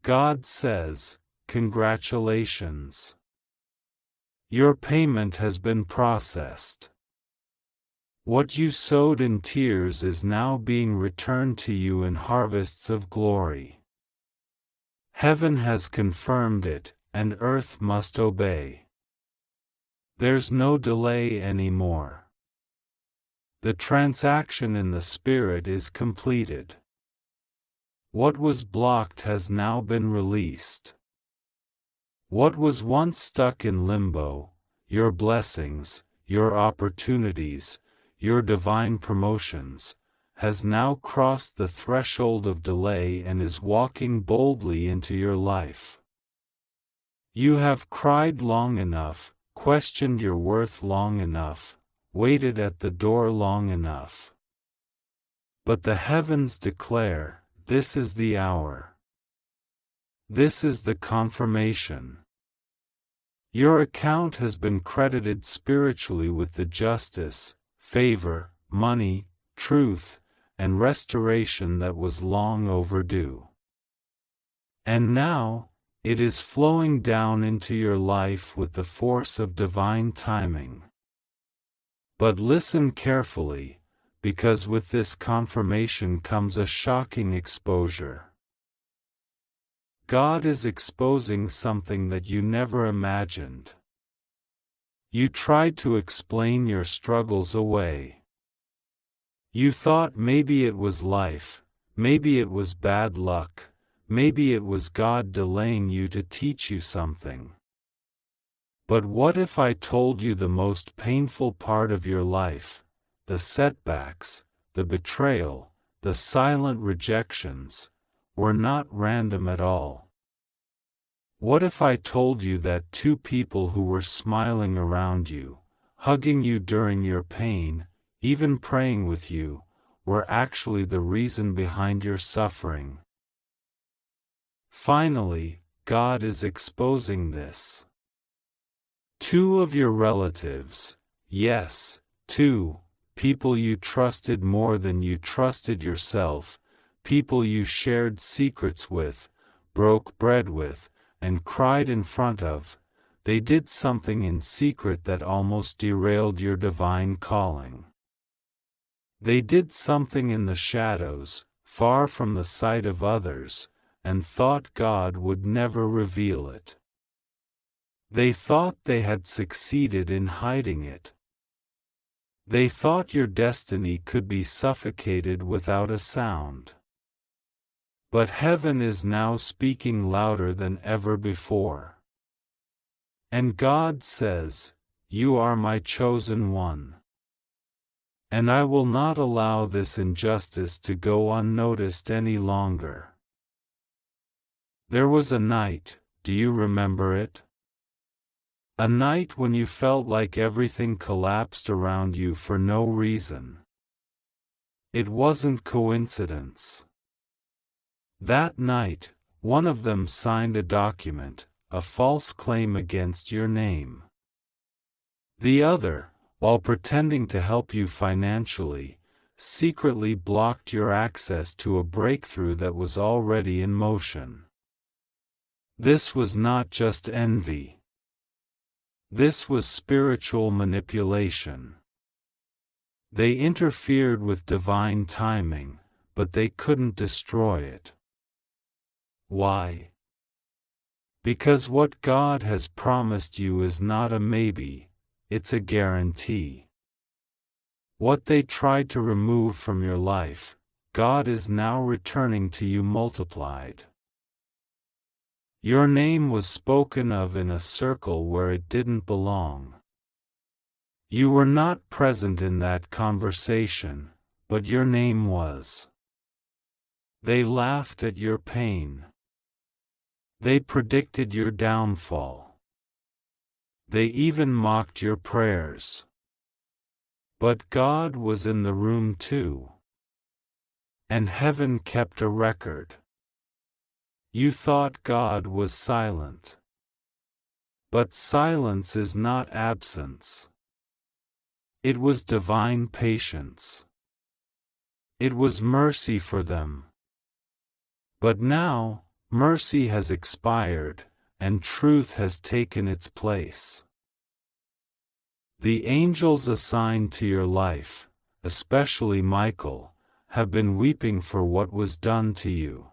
God says, "Congratulations. Your payment has been processed. What you sowed in tears is now being returned to you in harvests of glory. Heaven has confirmed it, and earth must obey. There's no delay anymore. The transaction in the Spirit is completed. What was blocked has now been released. What was once stuck in limbo, your blessings, your opportunities, your divine promotions, has now crossed the threshold of delay and is walking boldly into your life. You have cried long enough, questioned your worth long enough, waited at the door long enough. But the heavens declare, this is the hour. This is the confirmation. Your account has been credited spiritually with the justice, favor, money, truth, and restoration that was long overdue. And now, it is flowing down into your life with the force of divine timing. But listen carefully, because with this confirmation comes a shocking exposure. God is exposing something that you never imagined. You tried to explain your struggles away. You thought maybe it was life, maybe it was bad luck, maybe it was God delaying you to teach you something. But what if I told you the most painful part of your life, the setbacks, the betrayal, the silent rejections, were not random at all? What if I told you that two people who were smiling around you, hugging you during your pain, even praying with you, were actually the reason behind your suffering? Finally, God is exposing this. Two of your relatives, yes, two, people you trusted more than you trusted yourself, people you shared secrets with, broke bread with, and cried in front of, they did something in secret that almost derailed your divine calling. They did something in the shadows, far from the sight of others, and thought God would never reveal it. They thought they had succeeded in hiding it. They thought your destiny could be suffocated without a sound. But heaven is now speaking louder than ever before. And God says, "You are my chosen one. And I will not allow this injustice to go unnoticed any longer." There was a night, do you remember it? A night when you felt like everything collapsed around you for no reason. It wasn't coincidence. That night, one of them signed a document, a false claim against your name. The other, while pretending to help you financially, secretly blocked your access to a breakthrough that was already in motion. This was not just envy. This was spiritual manipulation. They interfered with divine timing, but they couldn't destroy it. Why? Because what God has promised you is not a maybe, it's a guarantee. What they tried to remove from your life, God is now returning to you multiplied. Your name was spoken of in a circle where it didn't belong. You were not present in that conversation, but your name was. They laughed at your pain. They predicted your downfall. They even mocked your prayers. But God was in the room too. And heaven kept a record. You thought God was silent. But silence is not absence. It was divine patience. It was mercy for them. But now, Mercy has expired, and truth has taken its place. The angels assigned to your life, especially Michael, have been weeping for what was done to you.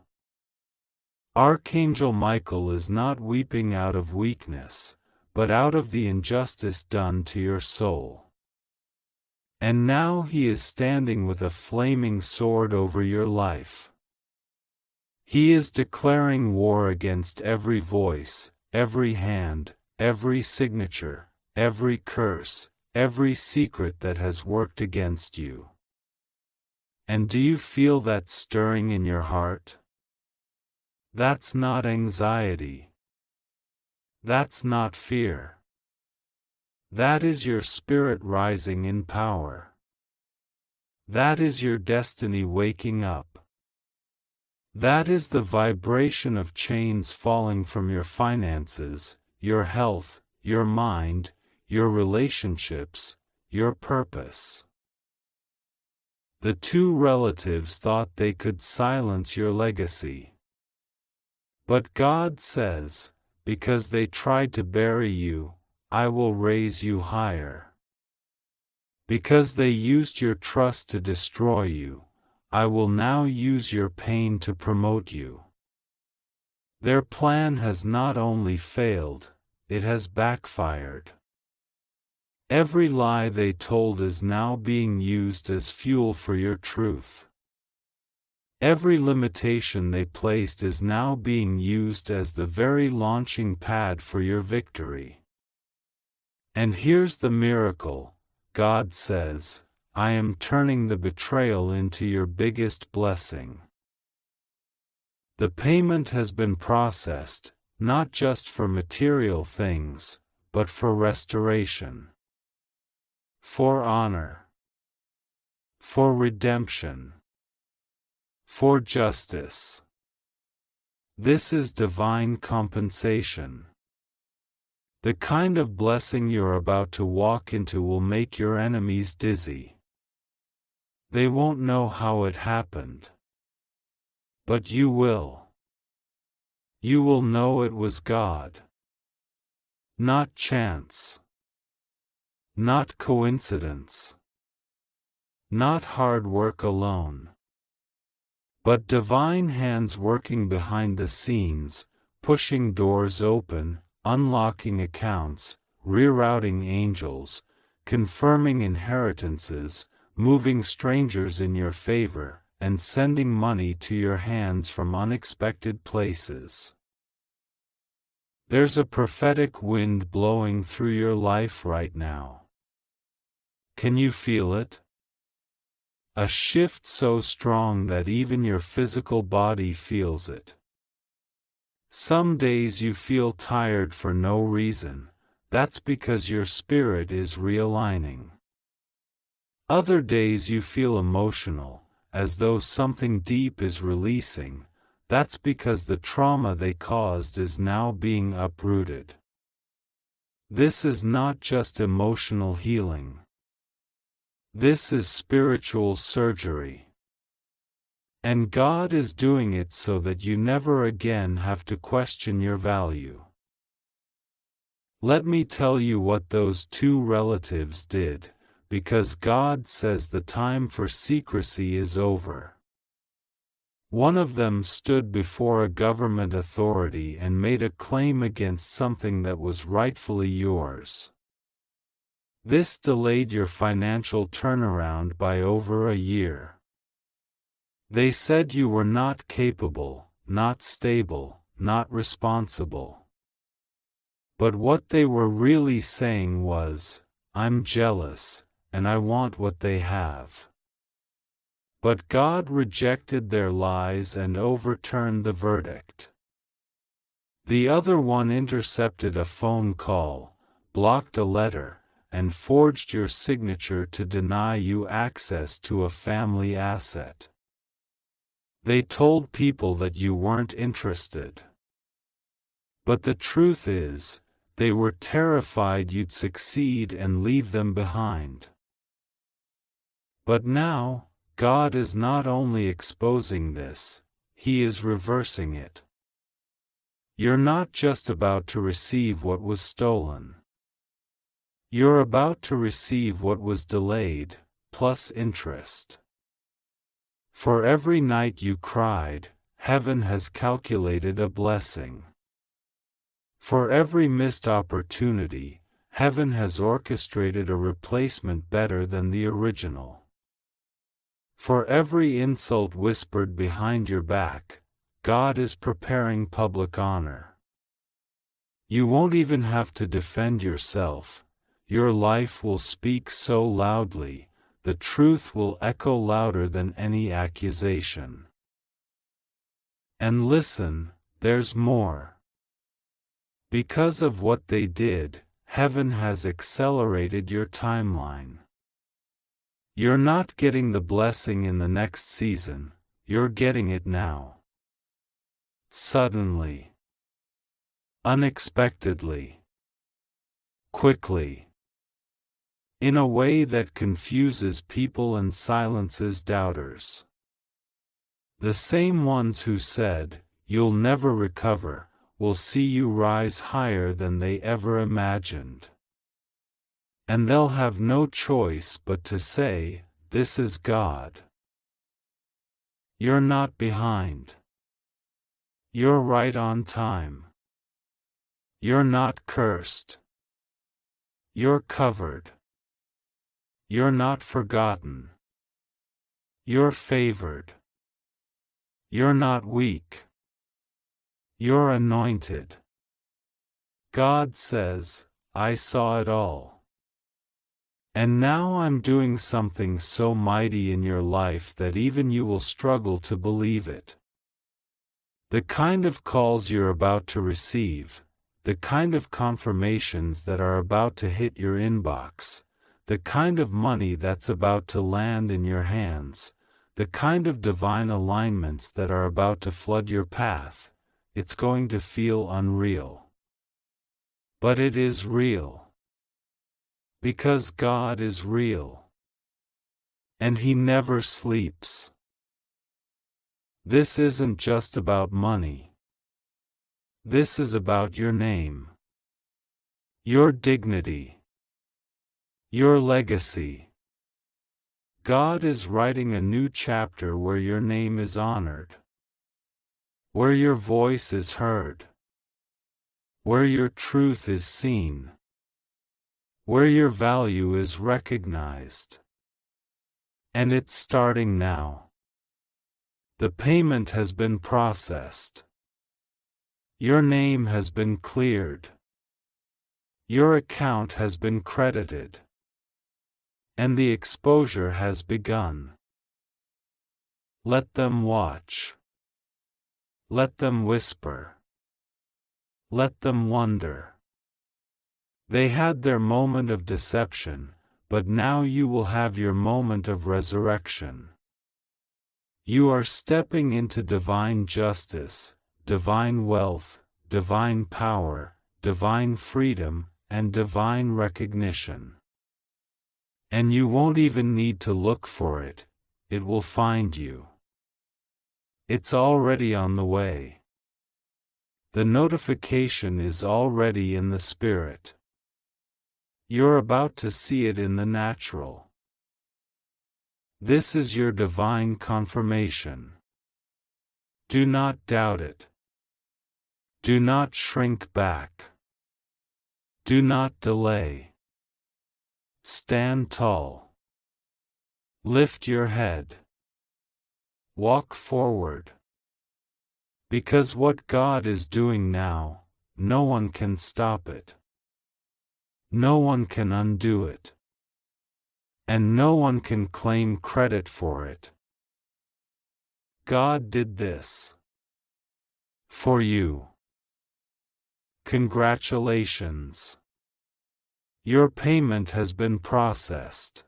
Archangel Michael is not weeping out of weakness, but out of the injustice done to your soul. And now he is standing with a flaming sword over your life. He is declaring war against every voice, every hand, every signature, every curse, every secret that has worked against you. And do you feel that stirring in your heart? That's not anxiety. That's not fear. That is your spirit rising in power. That is your destiny waking up. That is the vibration of chains falling from your finances, your health, your mind, your relationships, your purpose. The two relatives thought they could silence your legacy. But God says, because they tried to bury you, I will raise you higher. Because they used your trust to destroy you, I will now use your pain to promote you. Their plan has not only failed, it has backfired. Every lie they told is now being used as fuel for your truth. Every limitation they placed is now being used as the very launching pad for your victory. And here's the miracle, God says, I am turning the betrayal into your biggest blessing. The payment has been processed, not just for material things, but for restoration, for honor, for redemption, for justice. This is divine compensation. The kind of blessing you're about to walk into will make your enemies dizzy. They won't know how it happened. But you will. You will know it was God. Not chance. Not coincidence. Not hard work alone. But divine hands working behind the scenes, pushing doors open, unlocking accounts, rerouting angels, confirming inheritances, moving strangers in your favor, and sending money to your hands from unexpected places. There's a prophetic wind blowing through your life right now. Can you feel it? A shift so strong that even your physical body feels it. Some days you feel tired for no reason, that's because your spirit is realigning. Other days you feel emotional, as though something deep is releasing, that's because the trauma they caused is now being uprooted. This is not just emotional healing. This is spiritual surgery. And God is doing it so that you never again have to question your value. Let me tell you what those two relatives did, because God says the time for secrecy is over. One of them stood before a government authority and made a claim against something that was rightfully yours. This delayed your financial turnaround by over a year. They said you were not capable, not stable, not responsible. But what they were really saying was, I'm jealous, and I want what they have. But God rejected their lies and overturned the verdict. The other one intercepted a phone call, blocked a letter, and forged your signature to deny you access to a family asset. They told people that you weren't interested. But the truth is, they were terrified you'd succeed and leave them behind. But now, God is not only exposing this, He is reversing it. You're not just about to receive what was stolen. You're about to receive what was delayed, plus interest. For every night you cried, heaven has calculated a blessing. For every missed opportunity, heaven has orchestrated a replacement better than the original. For every insult whispered behind your back, God is preparing public honor. You won't even have to defend yourself. Your life will speak so loudly, the truth will echo louder than any accusation. And listen, there's more. Because of what they did, heaven has accelerated your timeline. You're not getting the blessing in the next season, you're getting it now. Suddenly. Unexpectedly. Quickly. In a way that confuses people and silences doubters. The same ones who said, "You'll never recover," will see you rise higher than they ever imagined. And they'll have no choice but to say, "This is God." You're not behind. You're right on time. You're not cursed. You're covered. You're not forgotten. You're favored. You're not weak. You're anointed. God says, "I saw it all. And now I'm doing something so mighty in your life that even you will struggle to believe it." The kind of calls you're about to receive, the kind of confirmations that are about to hit your inbox, the kind of money that's about to land in your hands, the kind of divine alignments that are about to flood your path, it's going to feel unreal. But it is real. Because God is real. And He never sleeps. This isn't just about money. This is about your name. Your dignity. Your legacy. God is writing a new chapter where your name is honored. Where your voice is heard. Where your truth is seen. Where your value is recognized. And it's starting now. The payment has been processed. Your name has been cleared. Your account has been credited. And the exposure has begun. Let them watch. Let them whisper. Let them wonder. They had their moment of deception, but now you will have your moment of resurrection. You are stepping into divine justice, divine wealth, divine power, divine freedom, and divine recognition. And you won't even need to look for it, it will find you. It's already on the way. The notification is already in the spirit. You're about to see it in the natural. This is your divine confirmation. Do not doubt it. Do not shrink back. Do not delay. Stand tall. Lift your head. Walk forward. Because what God is doing now, no one can stop it. No one can undo it. And no one can claim credit for it. God did this. For you. Congratulations. Your payment has been processed.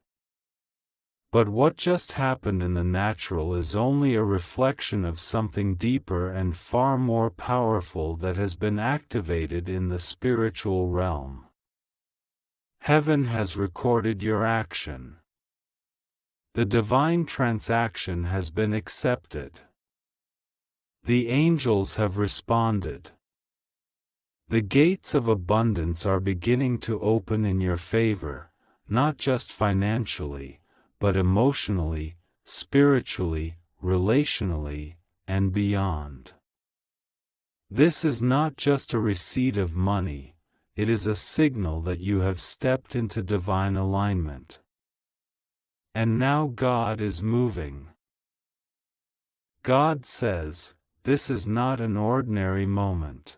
But what just happened in the natural is only a reflection of something deeper and far more powerful that has been activated in the spiritual realm. Heaven has recorded your action. The divine transaction has been accepted. The angels have responded. The gates of abundance are beginning to open in your favor, not just financially, but emotionally, spiritually, relationally, and beyond. This is not just a receipt of money, it is a signal that you have stepped into divine alignment. And now God is moving. God says, this is not an ordinary moment.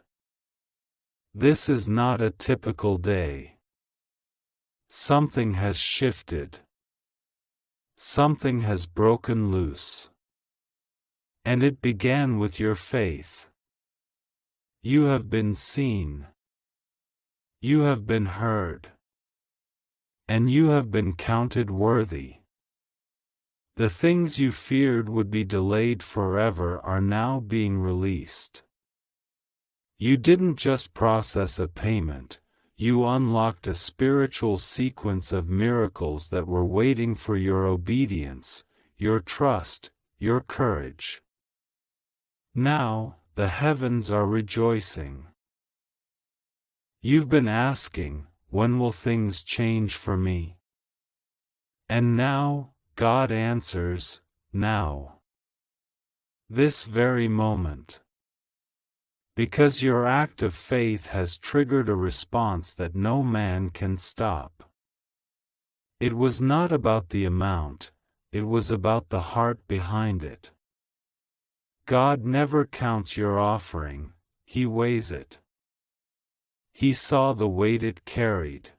This is not a typical day. Something has shifted. Something has broken loose. And it began with your faith. You have been seen. You have been heard. And you have been counted worthy. The things you feared would be delayed forever are now being released. You didn't just process a payment, you unlocked a spiritual sequence of miracles that were waiting for your obedience, your trust, your courage. Now, the heavens are rejoicing. You've been asking, when will things change for me? And now, God answers, now. This very moment. Because your act of faith has triggered a response that no man can stop. It was not about the amount, it was about the heart behind it. God never counts your offering, He weighs it. He saw the weight it carried.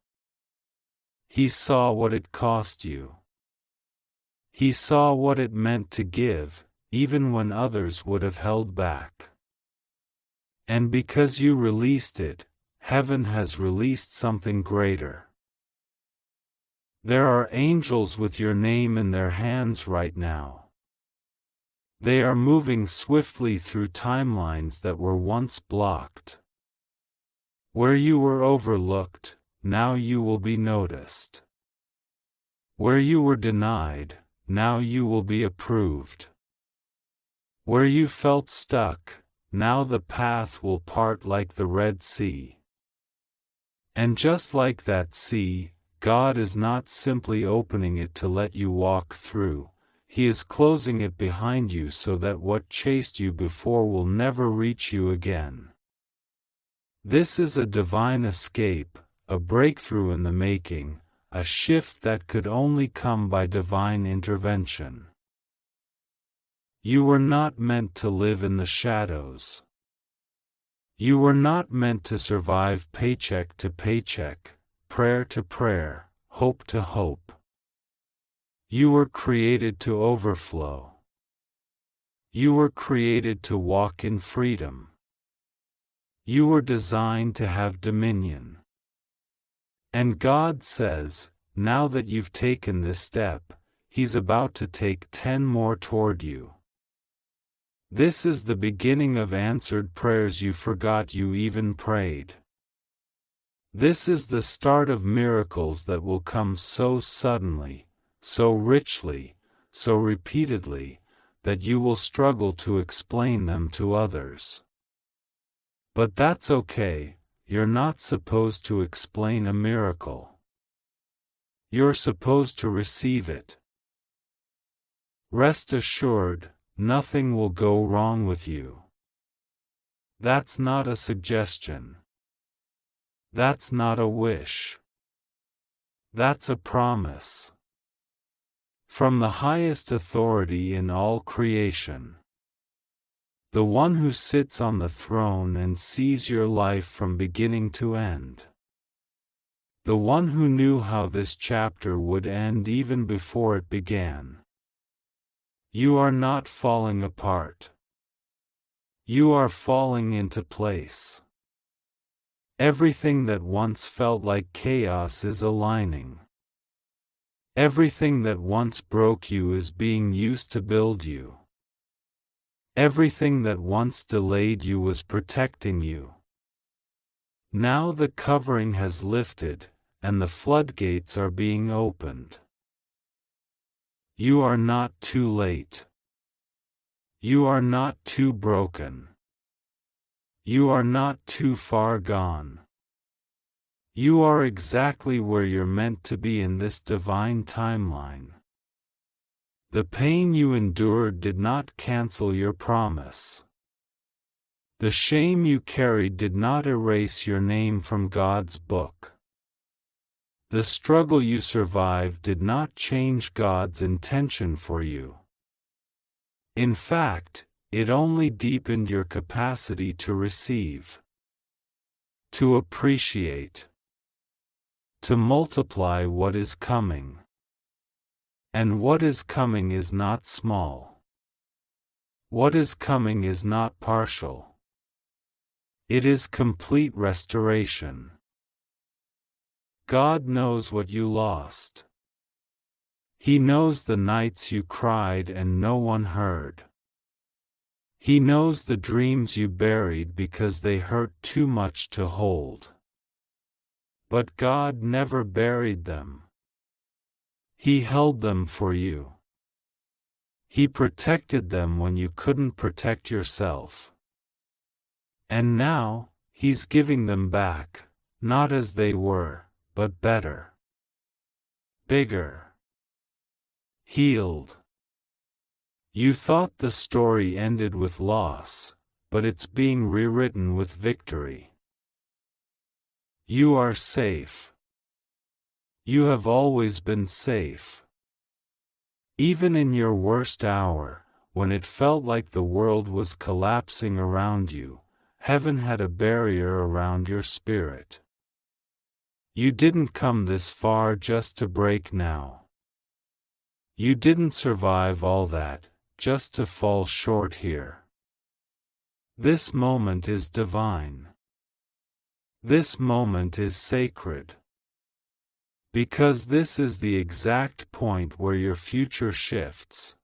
He saw what it cost you. He saw what it meant to give, even when others would have held back. And because you released it, heaven has released something greater. There are angels with your name in their hands right now. They are moving swiftly through timelines that were once blocked. Where you were overlooked, now you will be noticed. Where you were denied, now you will be approved. Where you felt stuck, now the path will part like the Red Sea. And just like that sea, God is not simply opening it to let you walk through, He is closing it behind you so that what chased you before will never reach you again. This is a divine escape, a breakthrough in the making, a shift that could only come by divine intervention. You were not meant to live in the shadows. You were not meant to survive paycheck to paycheck, prayer to prayer, hope to hope. You were created to overflow. You were created to walk in freedom. You were designed to have dominion. And God says, now that you've taken this step, He's about to take 10 more toward you. This is the beginning of answered prayers you forgot you even prayed. This is the start of miracles that will come so suddenly, so richly, so repeatedly, that you will struggle to explain them to others. But that's okay, you're not supposed to explain a miracle. You're supposed to receive it. Rest assured, nothing will go wrong with you. That's not a suggestion. That's not a wish. That's a promise. From the highest authority in all creation. The one who sits on the throne and sees your life from beginning to end. The one who knew how this chapter would end even before it began. You are not falling apart. You are falling into place. Everything that once felt like chaos is aligning. Everything that once broke you is being used to build you. Everything that once delayed you was protecting you. Now the covering has lifted, and the floodgates are being opened. You are not too late. You are not too broken. You are not too far gone. You are exactly where you're meant to be in this divine timeline. The pain you endured did not cancel your promise. The shame you carried did not erase your name from God's book. The struggle you survived did not change God's intention for you. In fact, it only deepened your capacity to receive, to appreciate, to multiply what is coming. And what is coming is not small. What is coming is not partial. It is complete restoration. God knows what you lost. He knows the nights you cried and no one heard. He knows the dreams you buried because they hurt too much to hold. But God never buried them. He held them for you. He protected them when you couldn't protect yourself. And now, He's giving them back, not as they were, but better. Bigger. Healed. You thought the story ended with loss, but it's being rewritten with victory. You are safe. You have always been safe. Even in your worst hour, when it felt like the world was collapsing around you, heaven had a barrier around your spirit. You didn't come this far just to break now. You didn't survive all that, just to fall short here. This moment is divine. This moment is sacred. Because this is the exact point where your future shifts.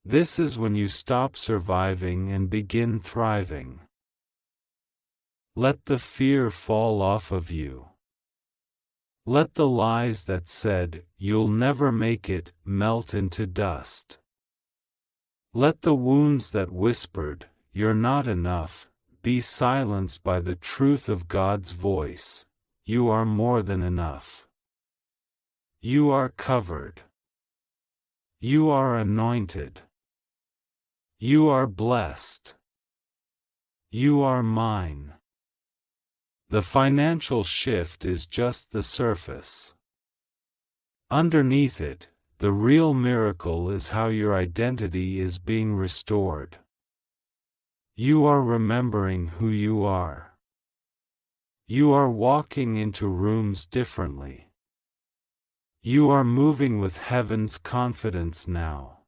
This is when you stop surviving and begin thriving. Let the fear fall off of you. Let the lies that said, "You'll never make it," melt into dust. Let the wounds that whispered, "You're not enough," be silenced by the truth of God's voice. You are more than enough. You are covered. You are anointed. You are blessed. You are mine. The financial shift is just the surface. Underneath it, the real miracle is how your identity is being restored. You are remembering who you are. You are walking into rooms differently. You are moving with heaven's confidence now.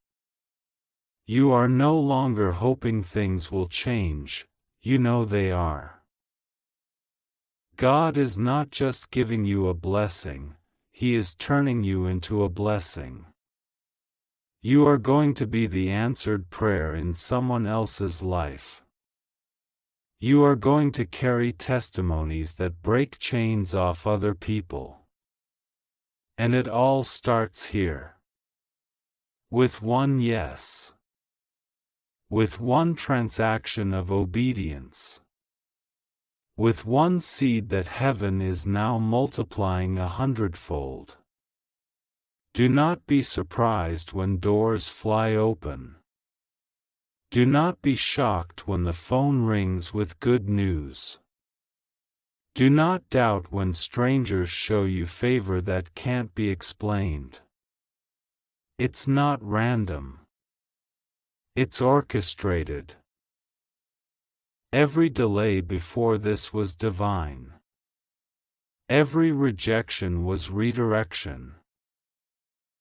You are no longer hoping things will change, you know they are. God is not just giving you a blessing, He is turning you into a blessing. You are going to be the answered prayer in someone else's life. You are going to carry testimonies that break chains off other people. And it all starts here. With one yes. With one transaction of obedience. With one seed that heaven is now multiplying 100-fold. Do not be surprised when doors fly open. Do not be shocked when the phone rings with good news. Do not doubt when strangers show you favor that can't be explained. It's not random. It's orchestrated. Every delay before this was divine. Every rejection was redirection.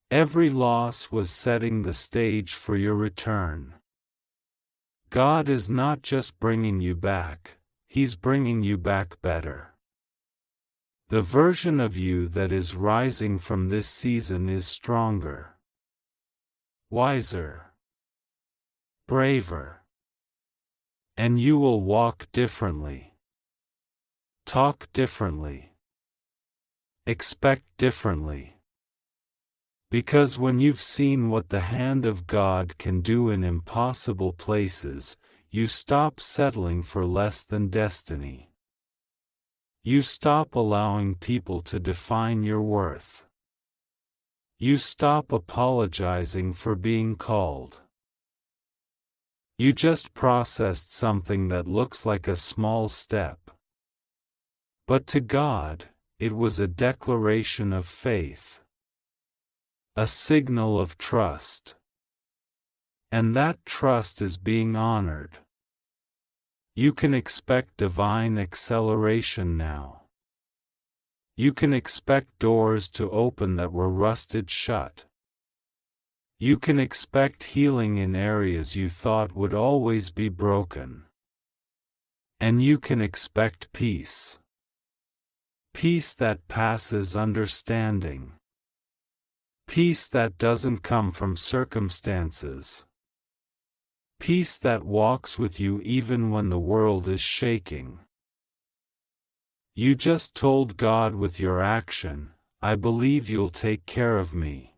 Every loss was setting the stage for your return. God is not just bringing you back, He's bringing you back better. The version of you that is rising from this season is stronger, wiser, braver. And you will walk differently, talk differently, expect differently. Because when you've seen what the hand of God can do in impossible places, you stop settling for less than destiny. You stop allowing people to define your worth. You stop apologizing for being called. You just processed something that looks like a small step. But to God, it was a declaration of faith, a signal of trust. And that trust is being honored. You can expect divine acceleration now. You can expect doors to open that were rusted shut. You can expect healing in areas you thought would always be broken. And you can expect peace. Peace that passes understanding. Peace that doesn't come from circumstances. Peace that walks with you even when the world is shaking. You just told God with your action, "I believe you'll take care of me."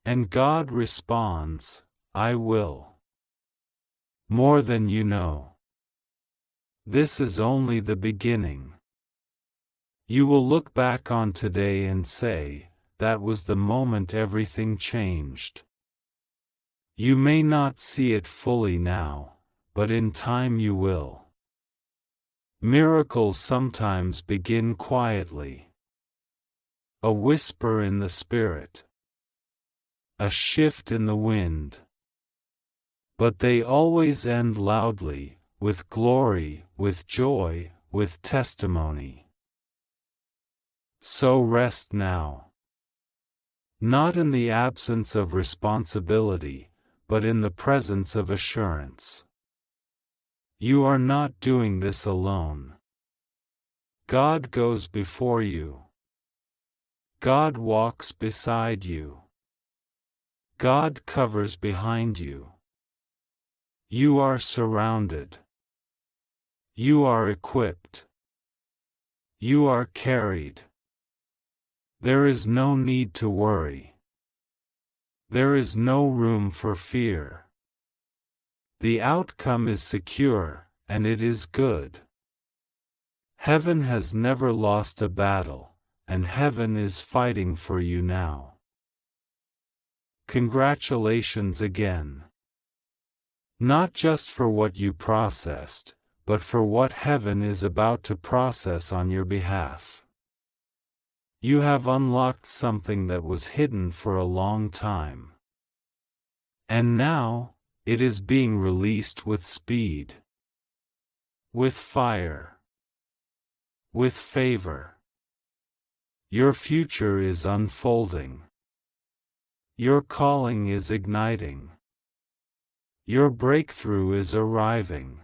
And God responds, "I will." More than you know. This is only the beginning. You will look back on today and say, that was the moment everything changed. You may not see it fully now, but in time you will. Miracles sometimes begin quietly. A whisper in the spirit. A shift in the wind. But they always end loudly, with glory, with joy, with testimony. So rest now. Not in the absence of responsibility, but in the presence of assurance. You are not doing this alone. God goes before you. God walks beside you. God covers behind you. You are surrounded. You are equipped. You are carried. There is no need to worry. There is no room for fear. The outcome is secure, and it is good. Heaven has never lost a battle, and heaven is fighting for you now. Congratulations again. Not just for what you processed, but for what heaven is about to process on your behalf. You have unlocked something that was hidden for a long time. And now, it is being released with speed. With fire. With favor. Your future is unfolding. Your calling is igniting. Your breakthrough is arriving.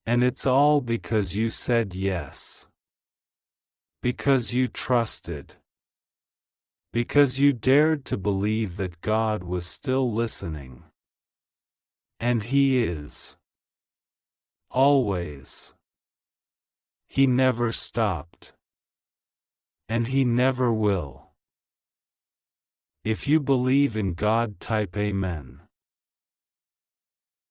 And it's all because you said yes. Because you trusted. Because you dared to believe that God was still listening. And He is. Always. He never stopped. And He never will. If you believe in God, type Amen.